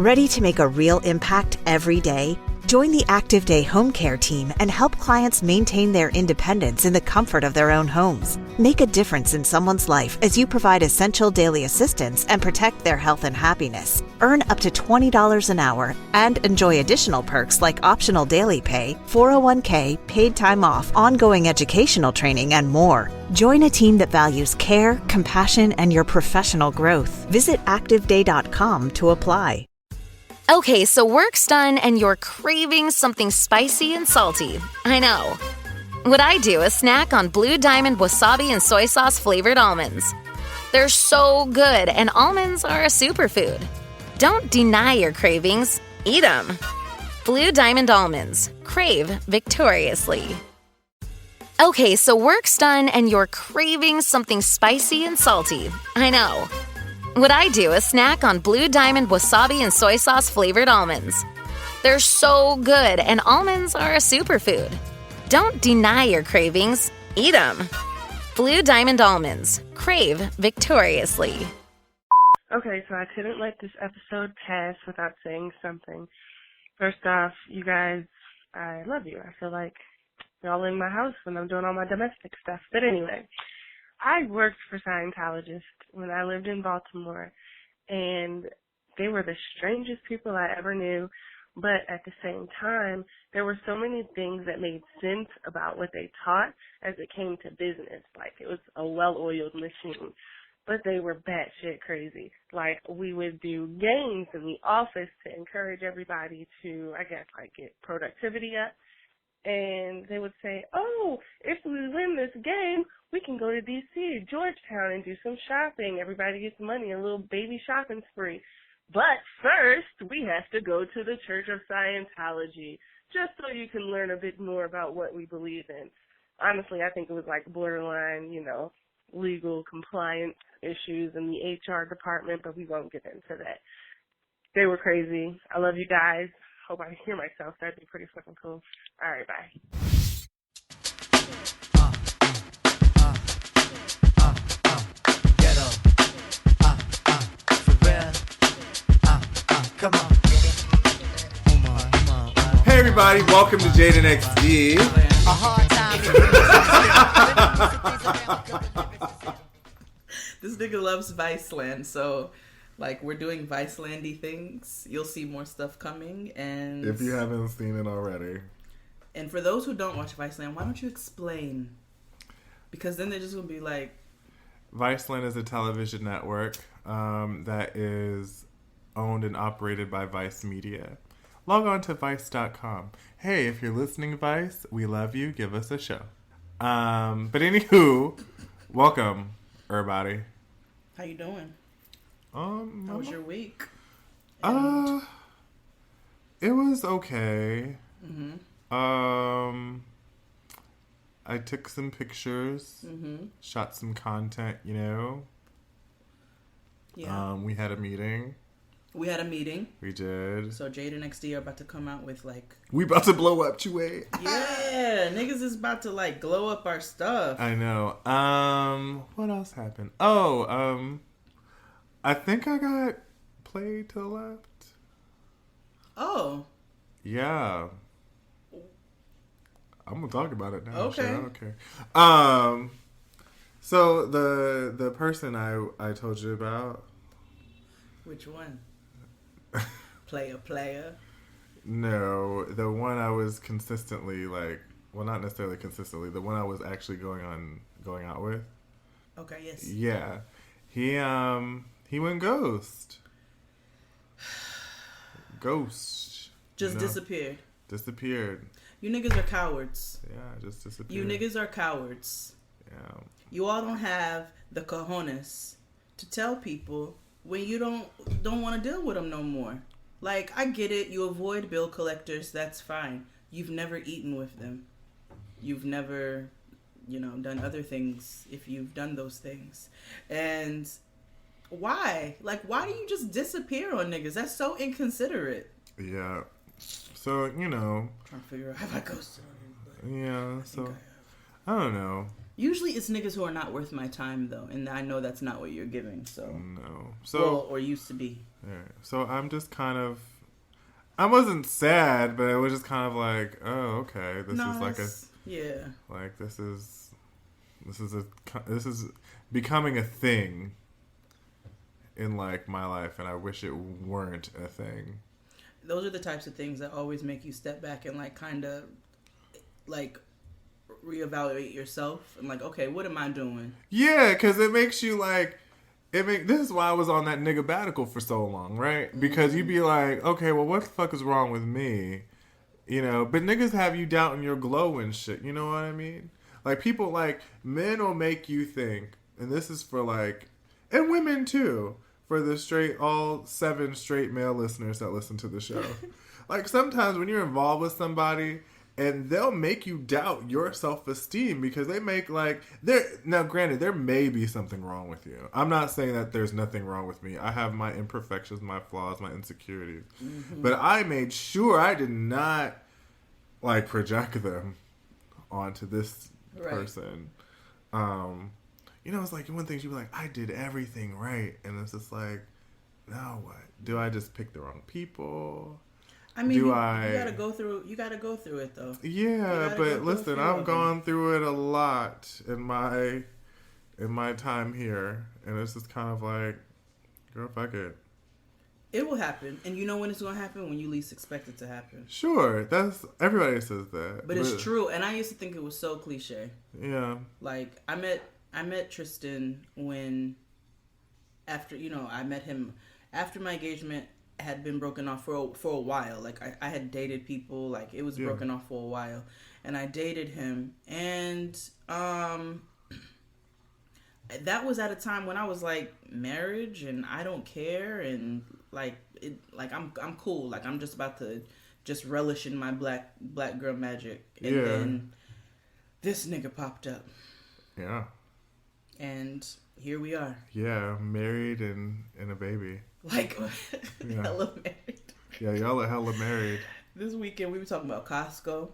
Ready to make a real impact every day? Join the Active Day Home Care team and help clients maintain their independence in the comfort of their own homes. Make a difference in someone's life as you provide essential daily assistance and protect their health and happiness. Earn up to $20 an hour and enjoy additional perks like optional daily pay, 401k, paid time off, ongoing educational training, and more. Join a team that values care, compassion, and your professional growth. Visit activeday.com to apply. Okay, so work's done and you're craving something spicy and salty. I know. What I do is snack on Blue Diamond wasabi and soy sauce flavored almonds. They're so good, and almonds are a superfood. Don't deny your cravings. Eat them. Blue Diamond almonds. Crave victoriously. Okay, so work's done and you're craving something spicy and salty. I know. What I do is snack on Blue Diamond wasabi and soy sauce flavored almonds. They're so good, and almonds are a superfood. Don't deny your cravings. Eat them. Blue Diamond almonds. Crave victoriously. Okay, so I couldn't let this episode pass without saying something. First off, you guys, I love you. I feel like you're all in my house when I'm doing all my domestic stuff. But anyway, I worked for Scientologists when I lived in Baltimore, and they were the strangest people I ever knew. But at the same time, there were so many things that made sense about what they taught as it came to business. Like, it was a well-oiled machine. But they were batshit crazy. Like, we would do games in the office to encourage everybody to, I guess, like, get productivity up. And they would say, oh, if we win this game, we can go to D.C., Georgetown, and do some shopping. Everybody gets money, a little baby shopping spree. But first, we have to go to the Church of Scientology, just so you can learn a bit more about what we believe in. Honestly, I think it was like borderline, legal compliance issues in the HR department, but we won't get into that. They were crazy. I love you guys. Hope I hear myself. That'd be pretty fucking cool. All right, bye. Get up. For real. Come on. Hey everybody, welcome to Jaden XD. A hard time. This nigga loves Viceland, so we're doing Vicelandy things. You'll see more stuff coming, and if you haven't seen it already. And for those who don't watch Viceland, why don't you explain? Because then they're just gonna be like, Viceland is a television network that is owned and operated by Vice Media. Log on to Vice.com. Hey, if you're listening, Vice, we love you. Give us a show. But anywho, welcome, everybody. how you doing? How How was your week? It was okay. Mm-hmm. I took some pictures, shot some content, Yeah. We had a meeting. We had a meeting. We did. So Jade and XD are about to come out with We about to blow up, Chue. yeah, niggas is about to glow up our stuff. I know. What else happened? Oh, I think I got played to the left. Oh. Yeah. I'm gonna talk about it now. Okay. Shit, I don't care. So the person I told you about. Which one? Player. No, the one I was consistently well, not necessarily consistently. The one I was actually going out with. Okay. Yes. Yeah, he went ghost. Ghost. Just disappeared. Disappeared. You niggas are cowards. Yeah, just disappeared. You niggas are cowards. Yeah. You all don't have the cojones to tell people when you don't want to deal with them no more. I get it. You avoid bill collectors. That's fine. You've never eaten with them. You've never, done other things if you've done those things. And why? Why do you just disappear on niggas? That's so inconsiderate. Yeah. So, Trying to figure out how I ghosted on him. Yeah, so I don't know. Usually it's niggas who are not worth my time, though, and I know that's not what you're giving, so. No. So, well, or used to be. Yeah. So I'm just kind of, I wasn't sad, but it was just kind of like, oh, okay, this is like a, yeah, like this is becoming a thing in like my life, and I wish it weren't a thing. Those are the types of things that always make you step back and like kind of like reevaluate yourself and like, okay, what am I doing? Yeah, because it makes you like, this is why I was on that nigga batical for so long, right? Because you'd be like, okay, well, what the fuck is wrong with me? You know, but niggas have you doubting your glow and shit. You know what I mean? Like, people, like, men will make you think, and this is for, like, and women, too, for the straight, all 7 straight male listeners that listen to the show. Like, sometimes when you're involved with somebody, and they'll make you doubt your self-esteem because they make, like, now, granted, there may be something wrong with you. I'm not saying that there's nothing wrong with me. I have my imperfections, my flaws, my insecurities. Mm-hmm. But I made sure I did not, like, project them onto this person. You know, it's like one thing, you'd be like, I did everything right. And it's just like, now what? Do I just pick the wrong people? I mean, you gotta go through it though. Yeah, but listen, I've gone through it a lot in my time here, and it's just kind of like, girl, fuck it. It will happen, and you know when it's gonna happen? When you least expect it to happen. Sure, everybody says that, but it's true. And I used to think it was so cliche. Yeah, like I met Tristan when I met him after my engagement had been broken off for a while. Like I had dated people, like it was broken off for a while, and I dated him, and that was at a time when I was like, marriage and I don't care, and like I'm cool, like I'm just about to just relish in my black girl magic, and then this nigga popped up, and here we are, married and a baby. Like, hella married. Yeah, y'all are hella married. This weekend we were talking about Costco,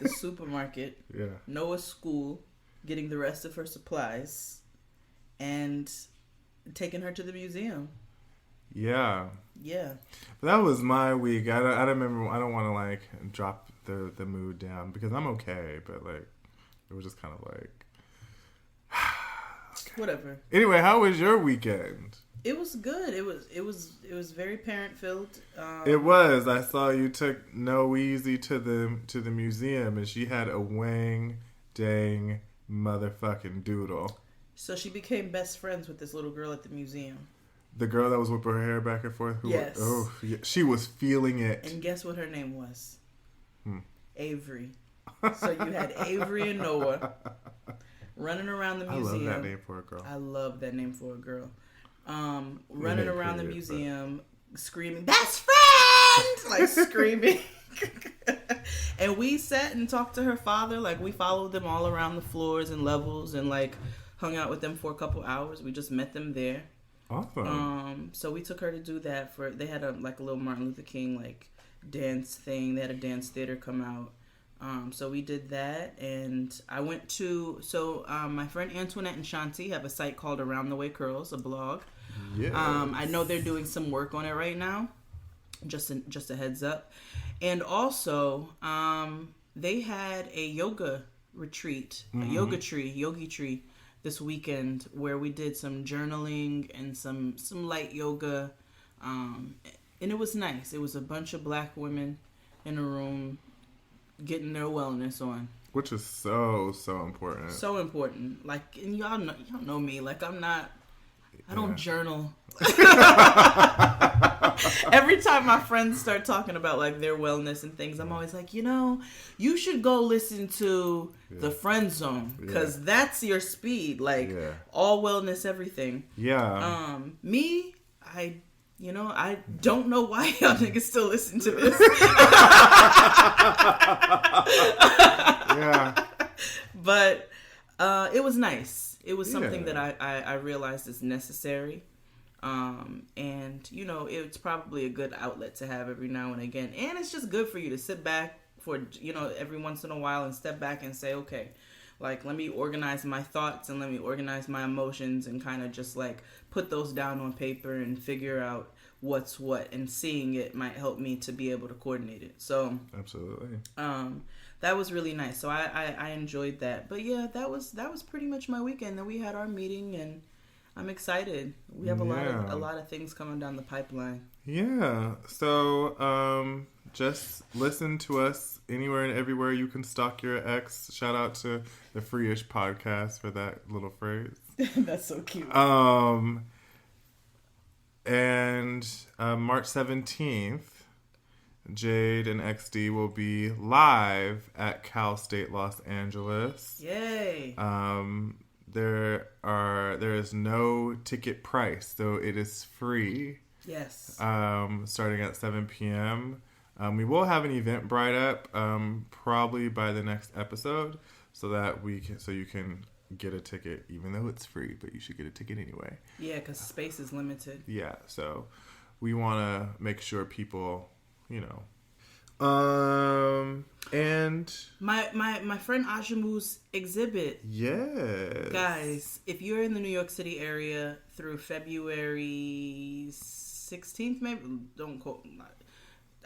the supermarket, Noah's school, getting the rest of her supplies, and taking her to the museum. Yeah. But that was my week. I don't remember. I don't want to like drop the mood down because I'm okay, but like it was just kind of like okay. Whatever. Anyway, how was your weekend? It was good. It was very parent filled. It was. I saw you took Noeasy to the museum, and she had a wang dang motherfucking doodle. So she became best friends with this little girl at the museum. The girl that was whipping her hair back and forth? Yes. She was feeling it. And guess what her name was? Avery. So you had Avery and Noah running around the museum. I love that name for a girl. I love that name for a girl. Running around the museum, screaming, "Best friend!" Like screaming. And we sat and talked to her father. Like we followed them all around the floors and levels, and like hung out with them for a couple hours. We just met them there. Awesome. So we took her to do that. They had a little Martin Luther King like dance thing. They had a dance theater come out. So we did that, and I went to my friend Antoinette and Shanti have a site called Around the Way Curls, a blog. Yes. I know they're doing some work on it right now. Just a heads up. And also, they had a yoga retreat, a yogi tree this weekend where we did some journaling and some light yoga. And it was nice. It was a bunch of black women in a room getting their wellness on, which is so important. So important. Like, and y'all know me. Like, I don't journal. Every time my friends start talking about like their wellness and things, I'm always like, you should go listen to the Friend Zone because that's your speed. Like all wellness, everything. Yeah. Me, I don't know why y'all niggas still listen to this. Yeah. But it was nice. It was something that I realized is necessary. And, it's probably a good outlet to have every now and again. And it's just good for you to sit back for, every once in a while and step back and say, okay, Like, let me organize my thoughts and let me organize my emotions and kind of just like put those down on paper and figure out what's what, and seeing it might help me to be able to coordinate it. So absolutely. That was really nice. So I enjoyed that. But yeah, that was pretty much my weekend. Then we had our meeting, and I'm excited. We have a lot of things coming down the pipeline. Yeah. So just listen to us anywhere and everywhere you can stalk your ex. Shout out to the Free-ish podcast for that little phrase. That's so cute. And March 17th, Jade and XD will be live at Cal State Los Angeles. Yay! There is no ticket price, so it is free. Yes. Starting at 7 p.m. We will have an Eventbrite up probably by the next episode, so that you can get a ticket, even though it's free, but you should get a ticket anyway. Yeah, because space is limited. Yeah, so we want to make sure people, and my friend Ajamu's exhibit. Yes. Guys, if you're in the New York City area through February 16th, maybe, don't quote.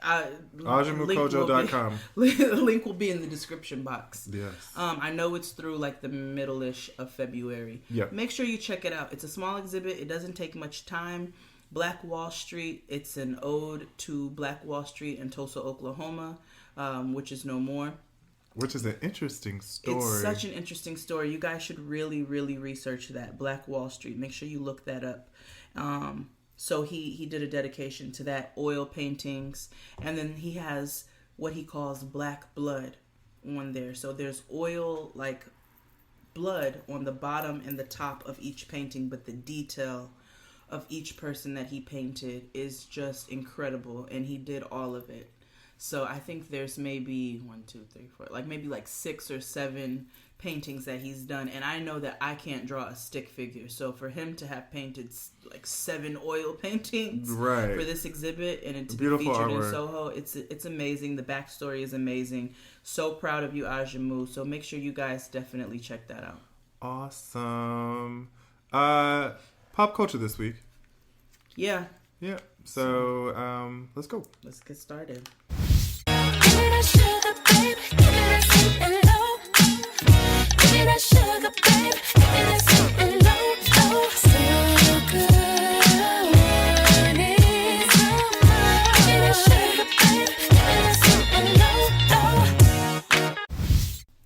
AjamuKojo.com. Link will be in the description box. Yes. I know it's through like the middle-ish of February. Yep. Make sure you check it out. It's a small exhibit. It doesn't take much time. Black Wall Street. It's an ode to Black Wall Street in Tulsa, Oklahoma, which is no more. Which is an interesting story. It's such an interesting story. You guys should really, really research that. Black Wall Street. Make sure you look that up. So he did a dedication to that, oil paintings, and then he has what he calls black blood on there. So there's oil, like blood, on the bottom and the top of each painting, but the detail of each person that he painted is just incredible, and he did all of it. So I think there's maybe 6 or 7 paintings that he's done, and I know that I can't draw a stick figure. So for him to have painted like 7 oil paintings right. for this exhibit and it to beautiful be featured artwork. in Soho, it's amazing. The backstory is amazing. So proud of you, Ajamu. So make sure you guys definitely check that out. Awesome. Pop culture this week. Yeah. Yeah. So let's go. Let's get started.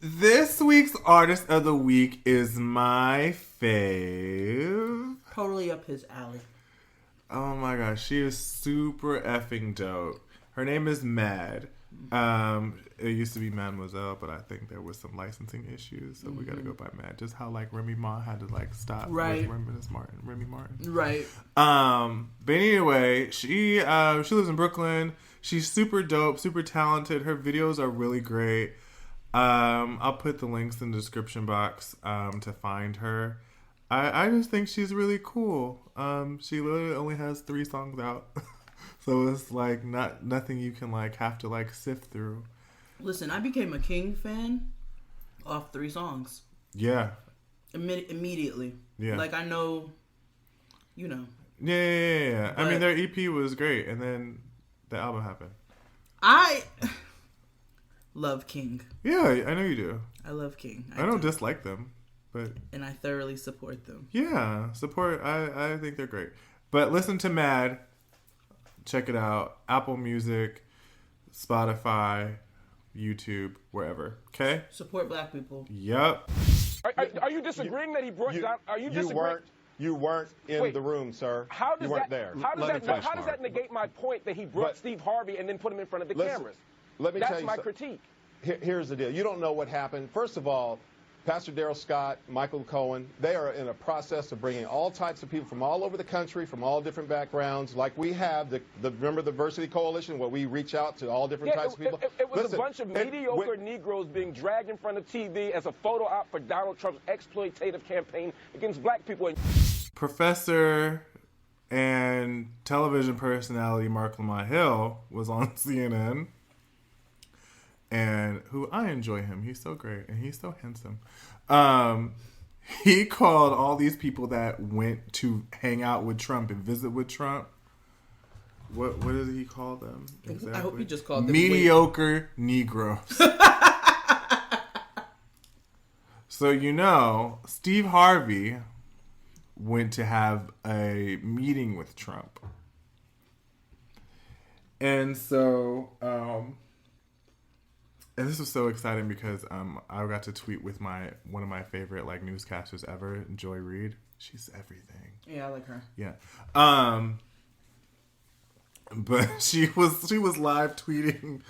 This week's artist of the week is my fave. Totally up his alley. Oh my gosh, she is super effing dope. Her name is Mad. It used to be Mademoiselle, but I think there was some licensing issues, so we gotta go by Mad. Just how like Remy Ma had to like stop with Remy Martin. Right. But anyway, she lives in Brooklyn. She's super dope, super talented. Her videos are really great. I'll put the links in the description box to find her. I just think she's really cool. She literally only has 3 songs out. So it's like nothing you can like have to like sift through. Listen, I became a King fan off 3 songs. Yeah. Immediately. Yeah. Like I know, you know. Yeah. I mean, their EP was great, and then the album happened. I love King. Yeah, I know you do. I love King. I don't dislike them, but and I thoroughly support them. Yeah, support. I think they're great. But listen to Mad. Check it out. Apple Music, Spotify, YouTube, wherever. Okay? Support Black people. Yep. Are you disagreeing that he brought down? Are you disagreeing? You weren't in the room, sir. How does you weren't that? there. How does that negate my point that he brought Steve Harvey and then put him in front of the cameras? Let me tell you. That's my critique. Here's the deal. You don't know what happened. First of all, Pastor Darrell Scott, Michael Cohen, they are in a process of bringing all types of people from all over the country, from all different backgrounds, like we have. Remember the Diversity Coalition, where we reach out to all different types of people? It was a bunch of mediocre Negroes being dragged in front of TV as a photo op for Donald Trump's exploitative campaign against black people. Professor and television personality Mark Lamont Hill was on CNN. and who I enjoy him. He's so great and he's so handsome. He called all these people that went to hang out with Trump and visit with Trump. What did he call them? Exactly. I hope he just called them mediocre Negroes. So Steve Harvey went to have a meeting with Trump. And so, and this was so exciting because I got to tweet with one of my favorite newscasters ever, Joy Reid. She's everything. Yeah, I like her. Yeah. But she was live tweeting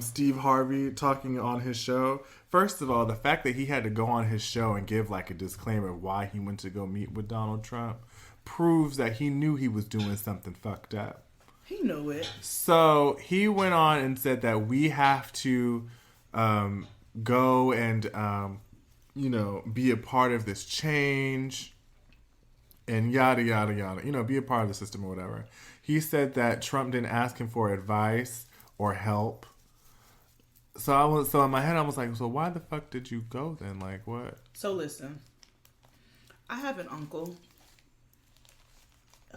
Steve Harvey talking on his show. First of all, the fact that he had to go on his show and give a disclaimer of why he went to go meet with Donald Trump proves that he knew he was doing something fucked up. He knew it. So he went on and said that we have to go and be a part of this change and yada yada yada. Be a part of the system or whatever. He said that Trump didn't ask him for advice or help. So in my head I was like, so why the fuck did you go then? What? So listen, I have an uncle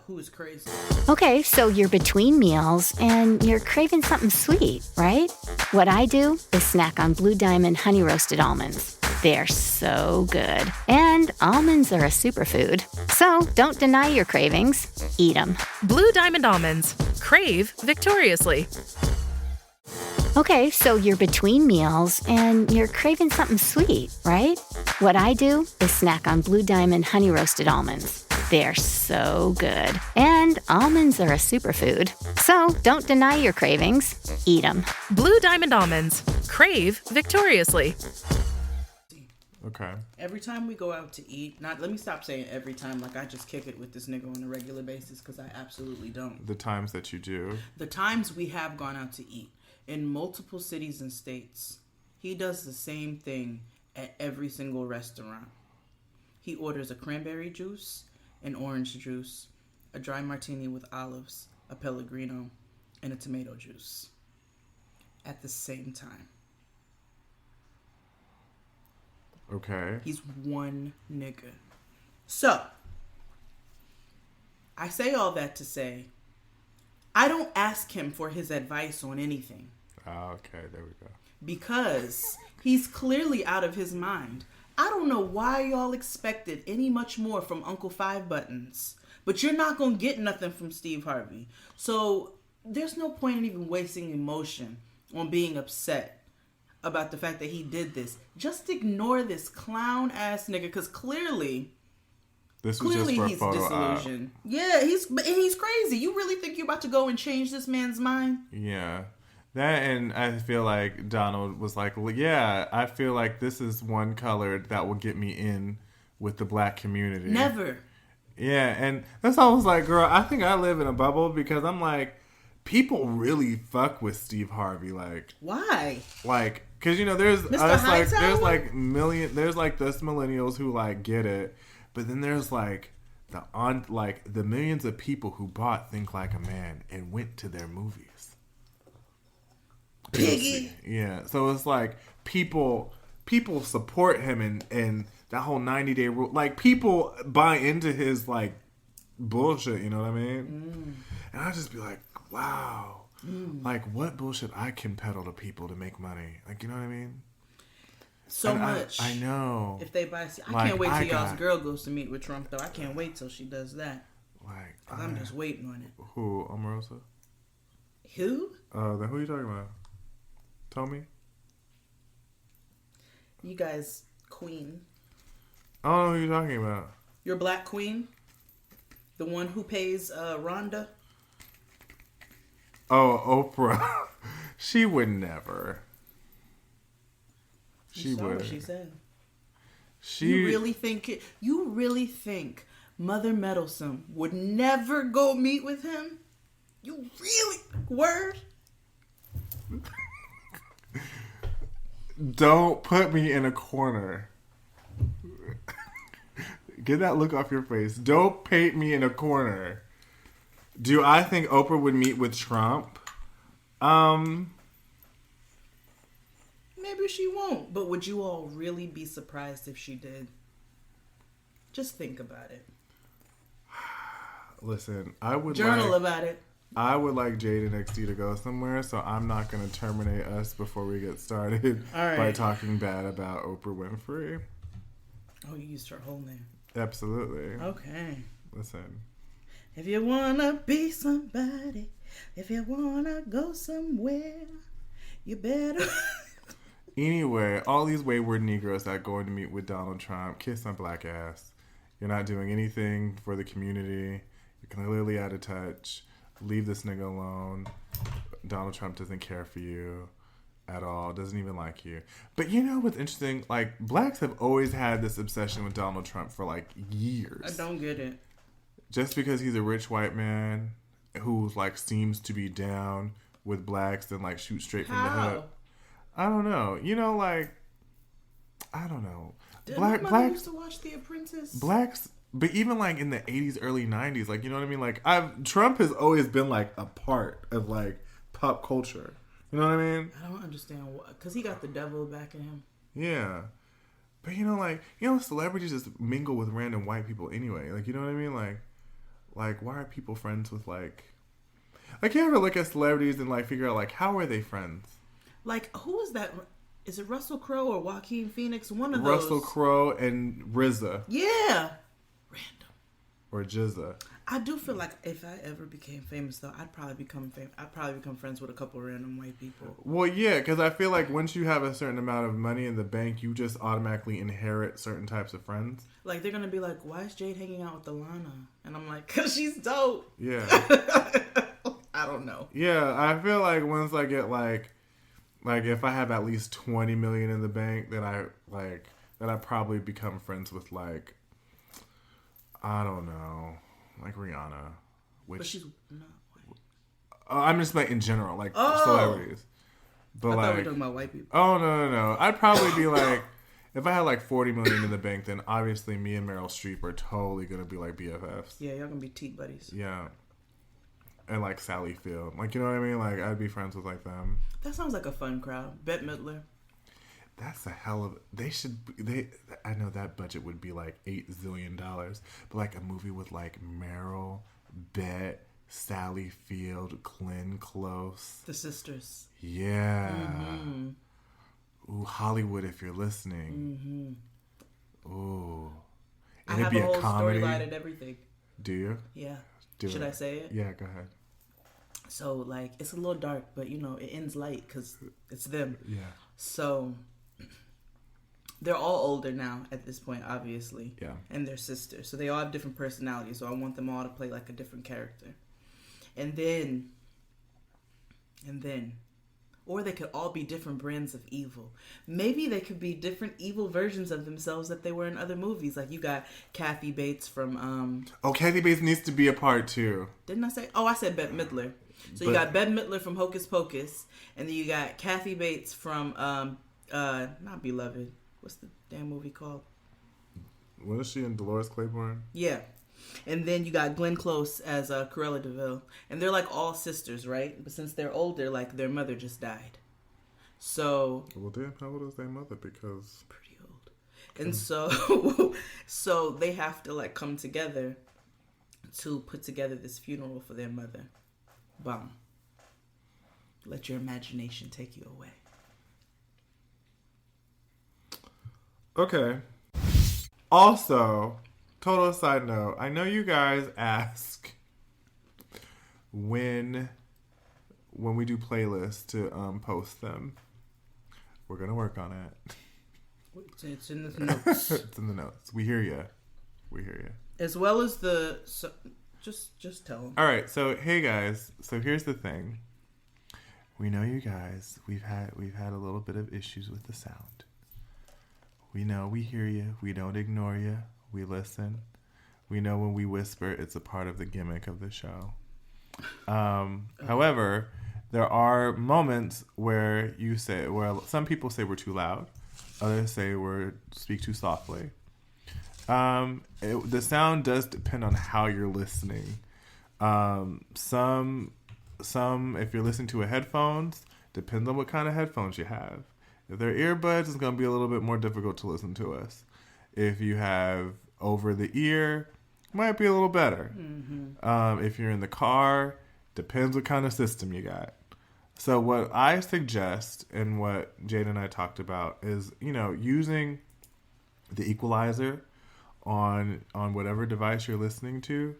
who is crazy. Okay, so you're between meals and you're craving something sweet, right? What I do is snack on Blue Diamond honey roasted almonds. They're so good. And almonds are a superfood. So don't deny your cravings. Eat them. Blue Diamond almonds. Crave victoriously. Okay, so you're between meals and you're craving something sweet, right? What I do is snack on Blue Diamond honey roasted almonds. They're so good. And almonds are a superfood. So don't deny your cravings. Eat them. Blue Diamond almonds. Crave victoriously. Okay. Every time we go out to eat, let me stop saying every time, I just kick it with this nigga on a regular basis, because I absolutely don't. The times that you do. The times we have gone out to eat in multiple cities and states, he does the same thing at every single restaurant. He orders a cranberry juice, an orange juice, a dry martini with olives, a Pellegrino, and a tomato juice at the same time. Okay. He's one nigga. So, I say all that to say, I don't ask him for his advice on anything. Oh, okay, there we go. Because he's clearly out of his mind. I don't know why y'all expected any much more from Uncle Five Buttons, but you're not going to get nothing from Steve Harvey. So there's no point in even wasting emotion on being upset about the fact that he did this. Just ignore this clown ass nigga, because clearly this was just for a he's photo disillusioned. Yeah, he's crazy. You really think you're about to go and change this man's mind? Yeah. That, and I feel like Donald was like, well, yeah, I feel like this is one color that will get me in with the black community. Never. Yeah, and that's why I was like, girl, I think I live in a bubble, because I'm like, people really fuck with Steve Harvey. Why? Because there's Mr. us, Hightower? there's this millennials who get it, but then there's the millions of people who bought Think Like a Man and went to their movies. Piggy. Yeah, so it's people support him and that whole 90-day rule. People buy into his bullshit. You know what I mean? And I just be like, wow, what bullshit I can peddle to people to make money. You know what I mean? So much. I know. If they buy, I can't wait till y'all's girl goes to meet with Trump, though. I can't wait till she does that. Because I'm just waiting on it. Who? Omarosa? Who? Then who are you talking about? Tommy? You guys, queen. I don't know who you're talking about. Your black queen? The one who pays Rhonda? Oh, Oprah. She would never. She would. What she said. You really think Mother Meddlesome would never go meet with him? You really? Word? Don't put me in a corner. Get that look off your face. Don't paint me in a corner. Do I think Oprah would meet with Trump? maybe she won't. But would you all really be surprised if she did? Just think about it. Listen, I would journal about it. I would like Jade and XD to go somewhere, so I'm not going to terminate us before we get started by talking bad about Oprah Winfrey. Oh, you used her whole name. Absolutely. Okay. Listen. If you want to be somebody, if you want to go somewhere, you better... Anyway, all these wayward Negroes that going to meet with Donald Trump, kiss my black ass. You're not doing anything for the community. You're clearly out of touch. Leave this nigga alone. Donald Trump doesn't care for you at all. Doesn't even like you. But you know what's interesting? Like, blacks have always had this obsession with Donald Trump for like years. I don't get it. Just because he's a rich white man who like seems to be down with blacks and like shoot straight from the hip. I don't know. You know, like, I don't know. Blacks used to watch The Apprentice. Blacks, but even like in the 80s, early 90s, like, you know what I mean? Like, Trump has always been like a part of like pop culture. You know what I mean? I don't understand why. Because he got the devil back in him. Yeah. But celebrities just mingle with random white people anyway. Like, you know what I mean? Like why are people friends with like you ever look at celebrities and like figure out like how are they friends? Like, who is that? Is it Russell Crowe or Joaquin Phoenix? One of those. Russell Crowe and RZA. Yeah. Random. Or Jizza. I do feel like if I ever became famous, though, I'd probably become friends with a couple random white people. Well, yeah, because I feel like once you have a certain amount of money in the bank, you just automatically inherit certain types of friends. Like, they're going to be like, why is Jade hanging out with Alana? And I'm like, because she's dope. Yeah. I don't know. Yeah, I feel like once I get like if I have at least 20 million in the bank, then I probably become friends with like, I don't know, like Rihanna. But she's not white. I'm just like in general, like celebrities. But I like, thought we were talking about white people. Oh no. I'd probably be like, if I had like 40 million in the bank, then obviously me and Meryl Streep are totally gonna be like BFFs. Yeah, y'all gonna be tea buddies. Yeah. And like Sally Field, like, you know what I mean? Like, I'd be friends with like them. That sounds like a fun crowd. Bette Midler. That's a hell of. I know that budget would be like $8 zillion, but like a movie with like Meryl, Bette, Sally Field, Glenn Close, the sisters. Yeah. Mm-hmm. Ooh, Hollywood, if you're listening. Mm-hmm. Ooh. And I have a whole storyline and everything. Do you? Yeah. Should I say it? Yeah, go ahead. So, like, it's a little dark, but, you know, it ends light because it's them. Yeah. So, they're all older now at this point, obviously. Yeah. And they're sisters. So, they all have different personalities. So, I want them all to play, like, a different character. And then, or they could all be different brands of evil. Maybe they could be different evil versions of themselves that they were in other movies. Like, you got Kathy Bates from... Kathy Bates needs to be a part, too. Didn't I say... Oh, I said Bette Midler. So you got Bette Midler from Hocus Pocus. And then you got Kathy Bates from... not Beloved. What's the damn movie called? Wasn't she in Dolores Claiborne? Yeah. And then you got Glenn Close as Cruella DeVille. And they're like all sisters, right? But since they're older, like their mother just died. So... Well, damn, how old is their mother? Because... Pretty old. And so they have to like come together to put together this funeral for their mother. Bum. Let your imagination take you away. Okay. Also... Total side note, I know you guys ask when we do playlists to post them. We're going to work on it. It's in the notes. It's in the notes. We hear you. As well as the... So, just tell them. All right, so hey guys. So here's the thing. We know you guys. We've had a little bit of issues with the sound. We know, we hear you. We don't ignore you. We listen. We know when we whisper, it's a part of the gimmick of the show. However, there are moments where some people say we're too loud. Others say we speak too softly. The sound does depend on how you're listening. Some, if you're listening to headphones, depends on what kind of headphones you have. If they're earbuds, it's going to be a little bit more difficult to listen to us. If you have over the ear, it might be a little better. If you're in the car, depends what kind of system you got. So what I suggest and what Jade and I talked about is, using the equalizer on whatever device you're listening to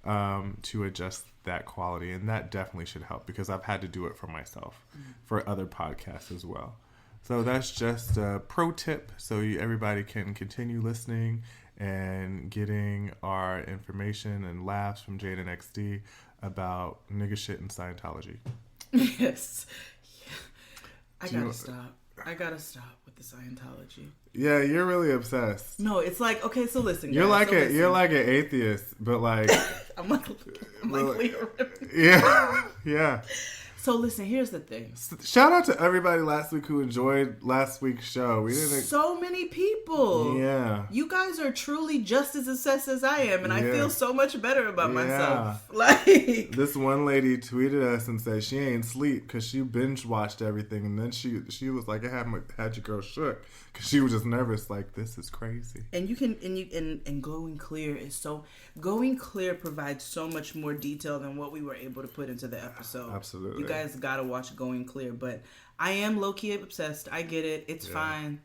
adjust that quality. And that definitely should help because I've had to do it for myself for other podcasts as well. So that's just a pro tip so everybody can continue listening and getting our information and laughs from Jade and XD about nigga shit and Scientology. Yes. I gotta stop with the Scientology. Yeah, you're really obsessed. No, it's like, okay, so listen, guys. You're like an atheist, but like I'm like Leo. Yeah. So listen, here's the thing. Shout out to everybody last week who enjoyed last week's show. So many people. Yeah. You guys are truly just as obsessed as I am, and I feel so much better about myself. This one lady tweeted us and said she ain't sleep because she binge watched everything, and then she was like, "I had your girl shook," because she was just nervous. Like, this is crazy. And Going Clear provides so much more detail than what we were able to put into the episode. Absolutely. You guys gotta watch Going Clear, but I am low-key obsessed. I get it. It's fine.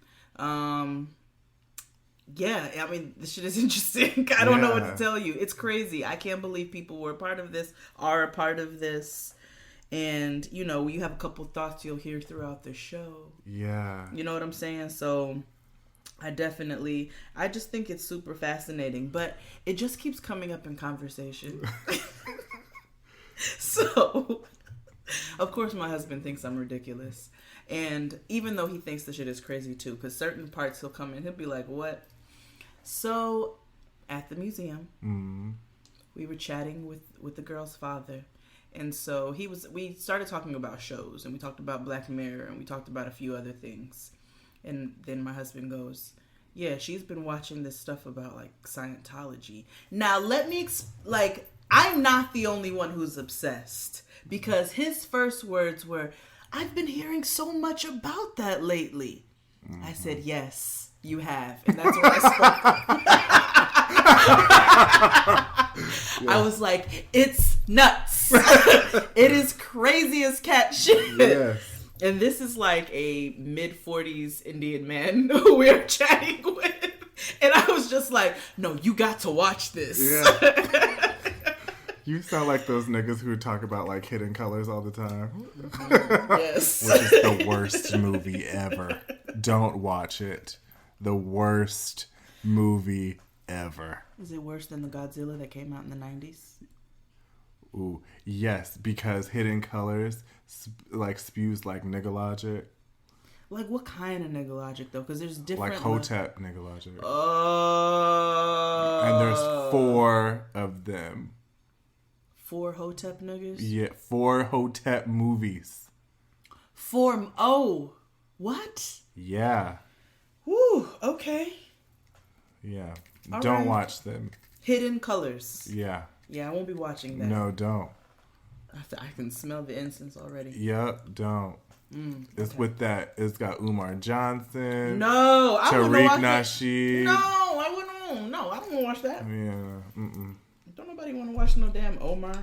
Yeah, I mean, this shit is interesting. I don't know what to tell you. It's crazy. I can't believe people were a part of this, are a part of this. And, you have a couple thoughts you'll hear throughout the show. Yeah. You know what I'm saying? So I just think it's super fascinating, but it just keeps coming up in conversation. So, of course, my husband thinks I'm ridiculous. And even though he thinks the shit is crazy too, because certain parts he'll come in, he'll be like, what? So, at the museum, we were chatting with the girl's father. And so we started talking about shows, and we talked about Black Mirror, and we talked about a few other things. And then my husband goes, yeah, she's been watching this stuff about, like, Scientology. Now, let me, I'm not the only one who's obsessed. Because his first words were, I've been hearing so much about that lately. I said, yes, you have. And that's what I spoke. I was like, it's nuts. It is crazy as cat shit. Yes. And this is like a mid-40s Indian man who we're chatting with. And I was just like, no, you got to watch this. Yeah. You sound like those niggas who talk about, like, Hidden Colors all the time. Yes. Which is the worst movie ever. Don't watch it. The worst movie ever. Is it worse than the Godzilla that came out in the 90s? Ooh, yes, because Hidden Colors, spews like nigga logic. Like, what kind of nigga logic, though? Because there's different... Like Hotep nigga logic. Oh. And there's 4 of them. 4 Hotep niggas? Yeah, 4 Hotep movies. 4... Oh. What? Yeah. Whew, okay. Yeah. All don't right. watch them. Hidden Colors. Yeah. Yeah, I won't be watching that. No, don't. I can smell the incense already. Yep, don't. It's with that. It's got Umar Johnson. No, I wouldn't Tariq watch Nasheed. No, I wouldn't. No, I don't want to watch that. Yeah. Don't nobody want to watch no damn Omar.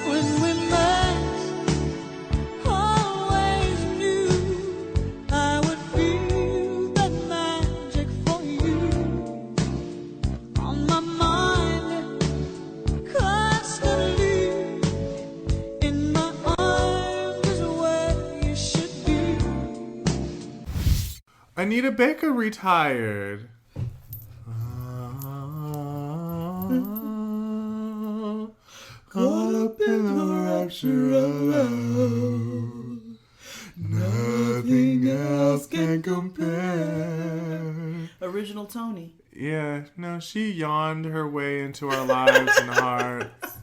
When we met, always knew I would feel that magic for you. On my mind, constantly, in my arms is where you should be. Anita Baker retired. Caught up in the rapture of love. Nothing else can compare. Original Tony. Yeah, no, she yawned her way into our lives and hearts.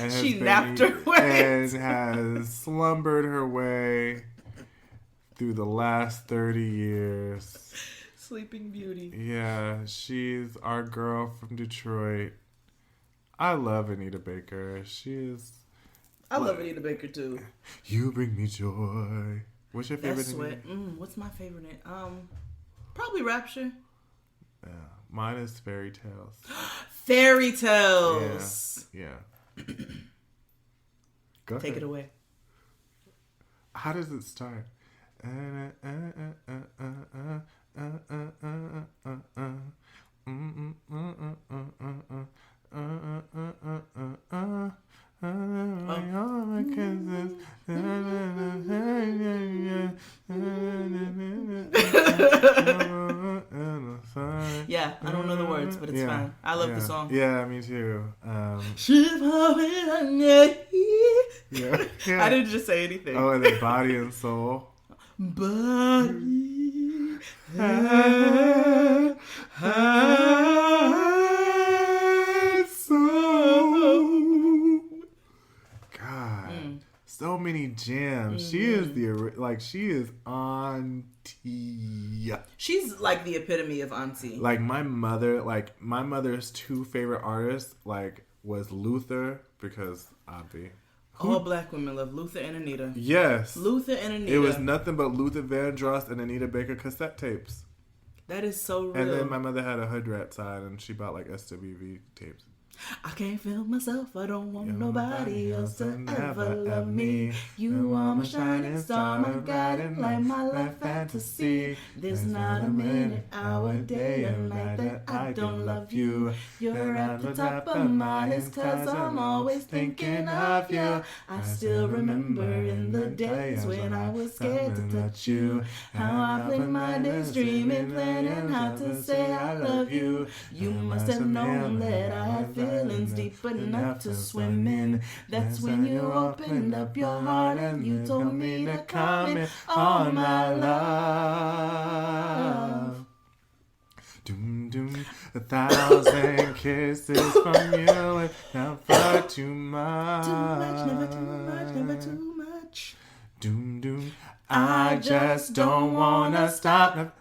And She napped her way. And has slumbered her way through the last 30 years. Sleeping Beauty. Yeah, she's our girl from Detroit. I love Anita Baker. She is. I love Anita Baker too. You bring me joy. What's your favorite? That's what. What's my favorite? Probably Rapture. Yeah, mine is Fairy Tales. Fairy Tales. Yeah. Go ahead. Take it away. How does it start? Yeah, I don't know the words, but it's fine. I love the song. Yeah, me too. Yeah. I didn't just say anything. Oh, and then Body and Soul. Body soul. God, so many jams. She is she is auntie. She's like the epitome of auntie. Like my mother's two favorite artists was Luther because auntie. All black women love Luther and Anita. Yes. Luther and Anita. It was nothing but Luther Vandross and Anita Baker cassette tapes. That is so real. And then my mother had a hood rat side and she bought SWV tapes. I can't feel myself, I don't want nobody else to ever love me. You are my shining star, my guiding light, my life fantasy. There's not a minute, hour, day, or night that I don't love you. You're at the top of my list, cause I'm always thinking of you. I still remember in the days when I was scared to touch you, how I played my days dreaming, planning how to say I love you. You must have known that I had feelings deep enough to swim in. That's when you opened up your heart and you told me to come in. All my love. Doom, doom, 1,000 kisses from you and never too much. Too much, never too much, never too much. Doom, doom, I just don't wanna stop.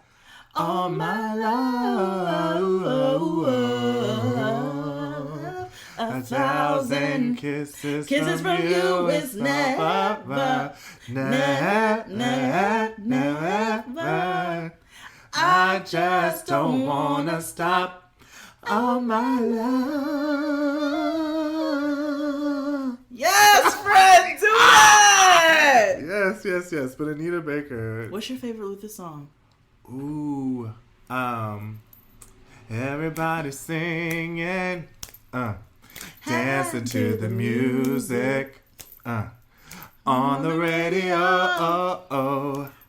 All my love. 1,000 kisses from you is never. I just don't wanna stop. All my love. Yes, friend, do it! Yes. But Anita Baker. What's your favorite Luther song? Ooh, everybody singing, dancing to the music, on the radio.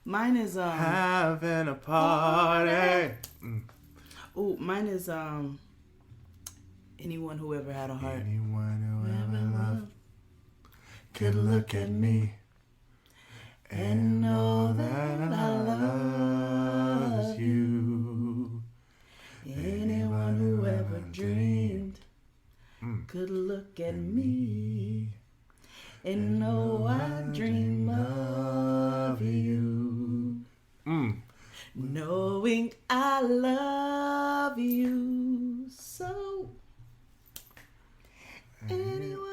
Mine is having a party. Oh, mine is anyone who ever had a heart. Anyone who ever loved could look at me and know that I love you. Anyone who ever dreamed could look at me and know I dream of you. Knowing I love you so. Anyone who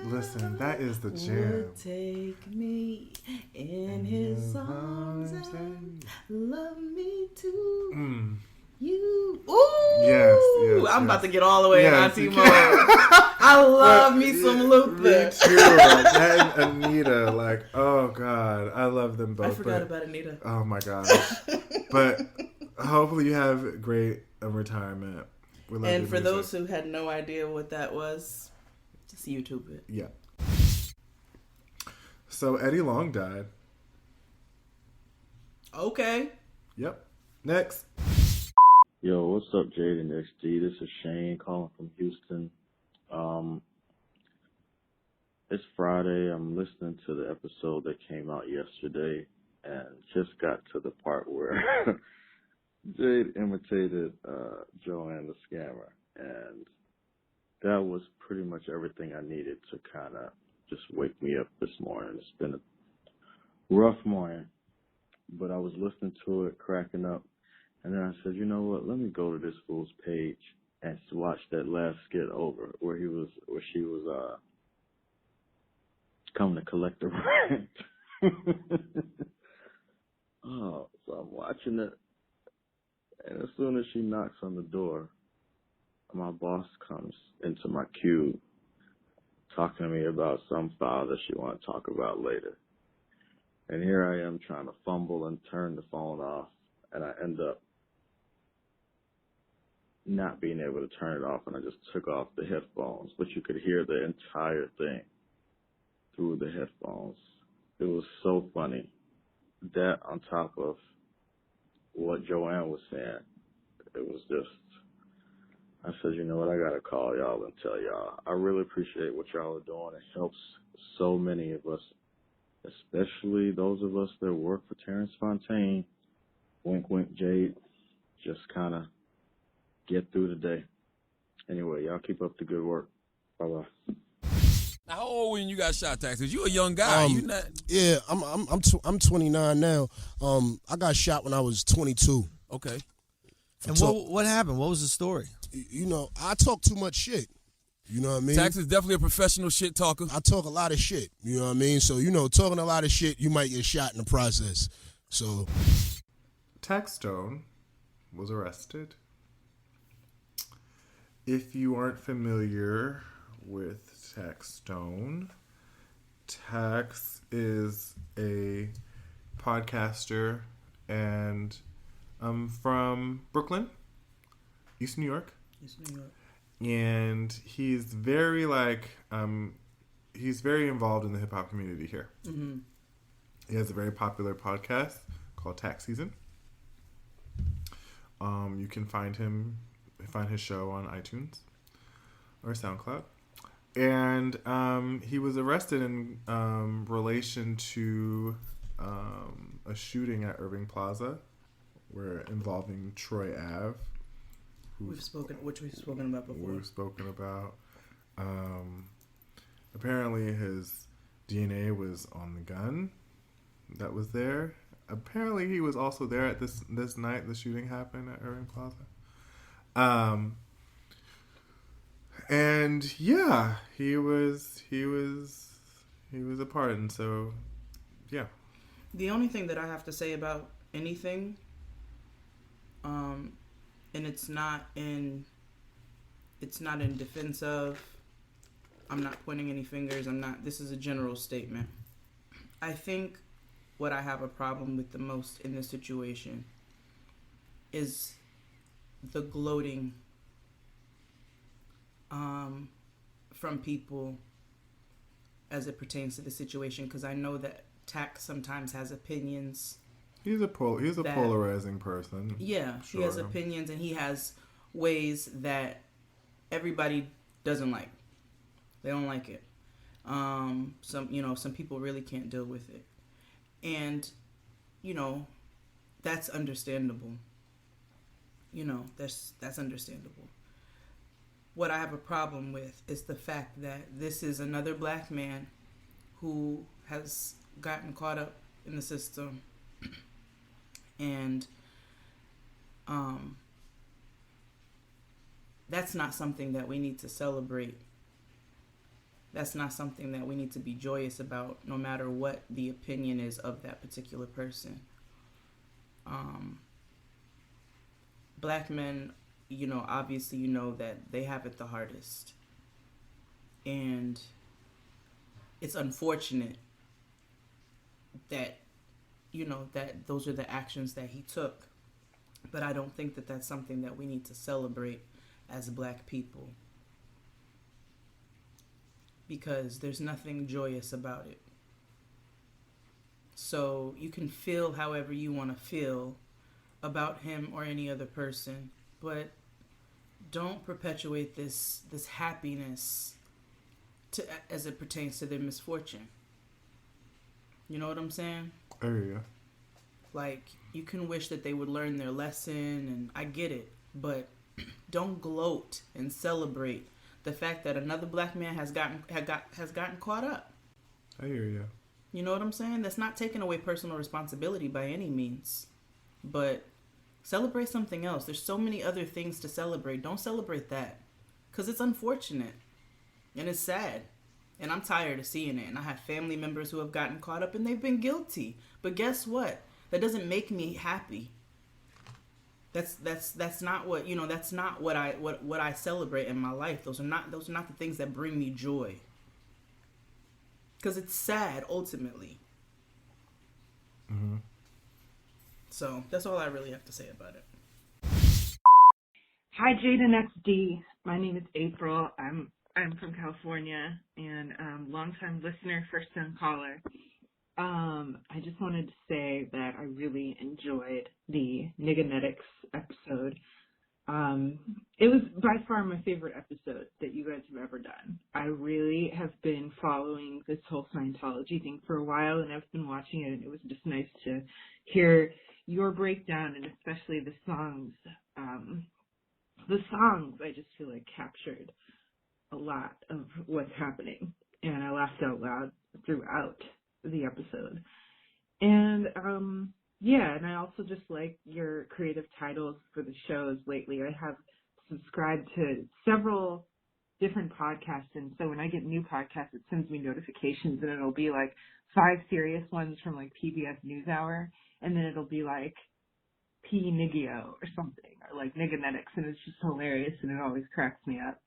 ever Listen, that is the jam. would take me in his arms and love me too. You. Ooh. Yes. I'm about to get all the way in Yes, Auntie you mode. can. I love me some Luther. Me too. That and Anita, oh God, I love them both. I forgot about Anita. Oh my gosh. But hopefully you have great retirement. We love And your for music. those who had no idea what that was, just YouTube it. Yeah. So Eddie Long died. Okay. Yep. Next. Yo, what's up, Jade and XG? This is Shane calling from Houston. It's Friday. I'm listening to the episode that came out yesterday and just got to the part where Jade imitated Joanne the Scammer. And that was pretty much everything I needed to kind of just wake me up this morning. It's been a rough morning, but I was listening to it, cracking up. And then I said, you know what, let me go to this fool's page and watched that last skit over where she was coming to collect the rent. Oh, so I'm watching it, and as soon as she knocks on the door, my boss comes into my cube talking to me about some file that she want to talk about later. And here I am trying to fumble and turn the phone off, and I end up not being able to turn it off, and I just took off the headphones, but you could hear the entire thing through the headphones. It was so funny. That on top of what Joanne was saying, it was just, I said, you know what, I gotta call y'all and tell y'all, I really appreciate what y'all are doing. It helps so many of us, especially those of us that work for Terrence Fontaine. Wink, wink, Jade. Just kind of get through the day. Anyway, y'all keep up the good work. Bye-bye. Now, how old when you got shot, Tax? Because you a young guy. You not... Yeah, I'm 29 now. I got shot when I was 22. Okay. And what happened? What was the story? You know, I talk too much shit. You know what I mean? Tax is definitely a professional shit talker. I talk a lot of shit. You know what I mean? So, you know, talking a lot of shit, you might get shot in the process. So, Tax Stone was arrested. If you aren't familiar with Tax Stone, Tax is a podcaster and from Brooklyn, East New York. And he's very he's very involved in the hip hop community here. Mm-hmm. He has a very popular podcast called Tax Season. You can find his show on iTunes or SoundCloud. And he was arrested in relation to a shooting at Irving Plaza, involving Troy Ave. We've spoken about before. Apparently his DNA was on the gun that was there. Apparently he was also there at this night the shooting happened at Irving Plaza. And yeah, he was a part, and so yeah. The only thing that I have to say about anything, and it's not in defense of, I'm not pointing any fingers, this is a general statement. I think what I have a problem with the most in this situation is the gloating from people as it pertains to the situation, because I know that Tack sometimes has opinions. He's a polarizing person. Yeah, sure. He has opinions, and he has ways that everybody doesn't like. They don't like it. Some people really can't deal with it, and that's understandable. That's understandable. What I have a problem with is the fact that this is another black man who has gotten caught up in the system, and that's not something that we need to celebrate. That's not something that we need to be joyous about, no matter what the opinion is of that particular person. Black men, obviously that they have it the hardest. And it's unfortunate that, that those are the actions that he took. But I don't think that that's something that we need to celebrate as black people, because there's nothing joyous about it. So you can feel however you want to feel about him or any other person, but don't perpetuate this happiness as it pertains to their misfortune. You know what I'm saying? Oh, yeah. Like, you can wish that they would learn their lesson, and I get it, but don't gloat and celebrate the fact that another black man has gotten caught up. I hear you. You know what I'm saying? That's not taking away personal responsibility by any means, but Celebrate something else. There's so many other things to celebrate. Don't celebrate that. Because it's unfortunate. And it's sad. And I'm tired of seeing it. And I have family members who have gotten caught up and they've been guilty. But guess what? That doesn't make me happy. That's not what, that's not what I celebrate in my life. Those are not the things that bring me joy. Because it's sad ultimately. Mm-hmm. So that's all I really have to say about it. Hi, Jaden XD. My name is April. I'm from California and longtime listener, first time caller. I just wanted to say that I really enjoyed the Nigganetics episode. It was by far my favorite episode that you guys have ever done. I really have been following this whole Scientology thing for a while, and I've been watching it, and it was just nice to hear your breakdown, and especially the songs. The songs, I just feel like, captured a lot of what's happening, and I laughed out loud throughout the episode. And and I also just like your creative titles for the shows lately. I have subscribed to several different podcasts, and so when I get new podcasts, it sends me notifications, and it'll be like 5 serious ones from like PBS NewsHour, and then it'll be like P. Nigio or something, or like Nigganetics, and it's just hilarious, and it always cracks me up.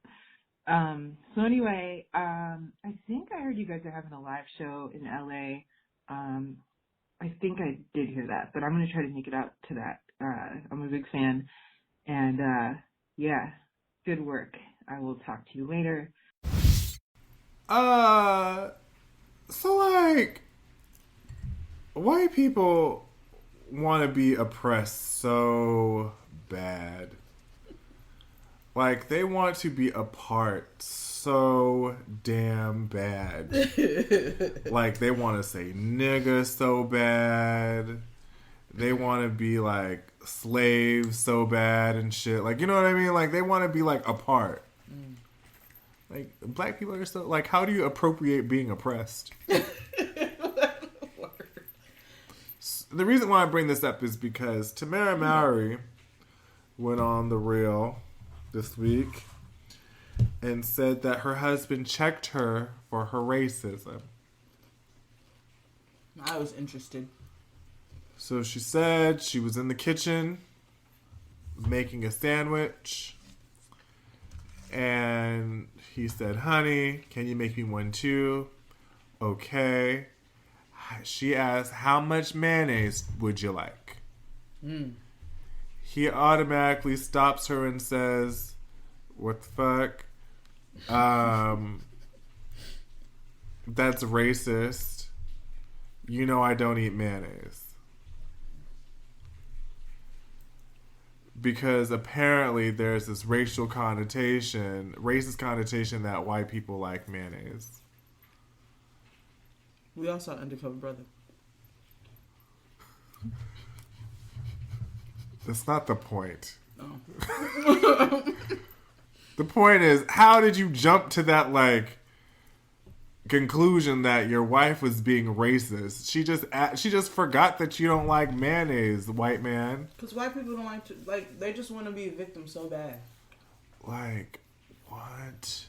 So anyway, I think I heard you guys are having a live show in LA. I think I did hear that, but I'm going to try to make it out to that. I'm a big fan, and good work. I will talk to you later. So like, white people want to be oppressed so bad. Like, they want to be a part so damn bad. Like, they want to say nigga so bad. They want to be, like, slaves so bad and shit. Like, you know what I mean? Like, they want to be, like, a part. Like, black people are so... Like, how do you appropriate being oppressed? The reason why I bring this up is because Tamara Mowry went on The Real this week and said that her husband checked her for her racism. I was interested. So she said she was in the kitchen making a sandwich, and he said, "Honey, can you make me one too?" Okay. She asked, "How much mayonnaise would you like?" He automatically stops her and says, "What the fuck? That's racist. You know I don't eat mayonnaise." Because apparently there's this racist connotation that white people like mayonnaise. We all saw Undercover Brother. That's not the point. Oh. The point is, how did you jump to that, like, conclusion that your wife was being racist? She just forgot that you don't like mayonnaise, white man. Because white people don't like to, like, they just want to be a victim so bad. Like, what?